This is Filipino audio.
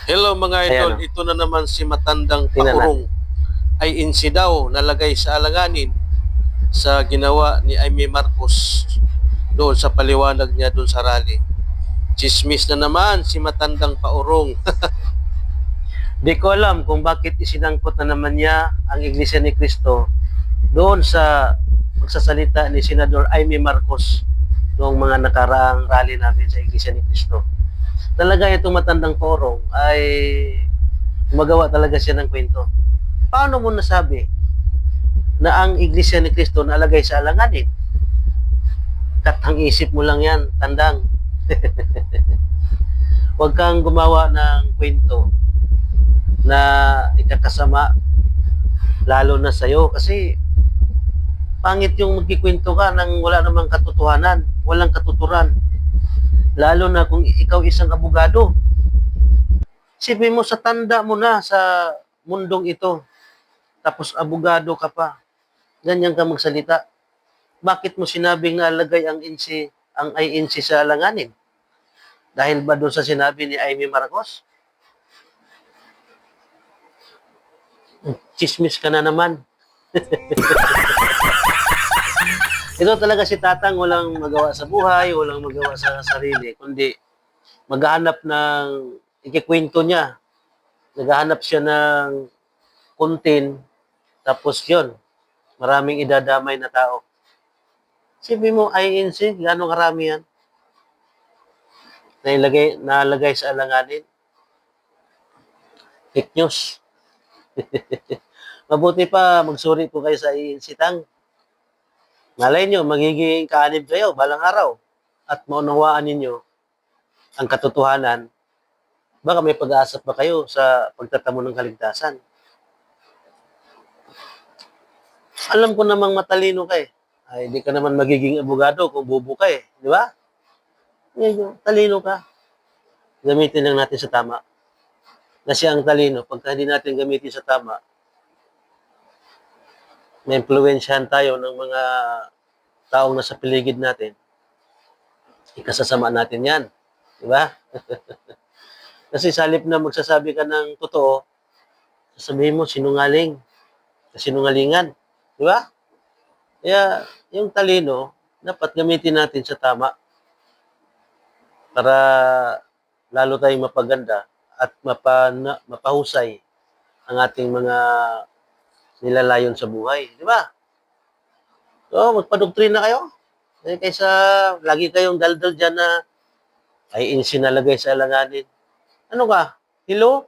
Hello mga idol, Ayan o, ito na naman si matandang tingnan paurong natin. ay insi daw nalagay sa alanganin sa ginawa ni Aimee Marcos doon sa paliwanag niya doon sa rally. Chismis na naman si matandang paurong. Di ko alam kung bakit isinangkot na naman niya ang Iglesia ni Cristo doon sa pagsasalita ni Senador Aimee Marcos noong mga nakaraang rally namin sa Iglesia ni Cristo. Talaga itong matandang porong ay magawa talaga siya ng kwento. Paano mo nasabi na ang Iglesia ni Cristo nalagay sa alanganin? Katang isip mo lang yan, tandang. Huwag kang gumawa ng kwento na ikakasama lalo na sa'yo kasi pangit yung magkikwento ka nang wala namang katotohanan, walang katuturan. Lalo na kung ikaw isang abogado. Isipin mo sa tanda mo na sa mundong ito, tapos abogado ka pa, ganyan ka magsalita. Bakit mo sinabing nalagay ang INC sa alanganin? Dahil ba doon sa sinabi ni Aimee Marcos? Chismis ka na naman. Ito talaga si Tatang walang magawa sa buhay, walang magawa sa sarili, kundi maghahanap ng ikikwento niya. Naghahanap siya ng content, tapos yun, maraming idadamay na tao. Sabi mo, INC, gano'ng karami yan? Nalagay sa alanganin. Fake news. Mabuti pa, magsuri po kayo sa INC Tang. Malay nyo, magiging kaanib kayo balang araw at maunawaan ninyo ang katotohanan. Baka may pag-aasa pa kayo sa pagtatamo ng kaligtasan. Alam ko namang matalino ka eh. Ay, hindi ka naman magiging abogado kung bubo ka eh. Di ba? Ngayon, talino ka. Gamitin lang natin sa tama. Kasi ang talino, pagka hindi natin gamitin sa tama, may impluwensyahan tayo ng mga taong nasa paligid natin. Ikasasama natin yan. Di ba? Kasi sa halip na magsasabi ka ng totoo, sasabihin mo sinungaling, sinungalingan. Di ba? Kaya yung talino, dapat gamitin natin sa tama para lalo tayong mapaganda at mapahusay ang ating mga nilalayon sa buhay. Di ba? So, magpadoktrina kayo. Kaysa lagi kayong daldal dyan na ay insinalagay sa alanganin. Ano ka? Hello?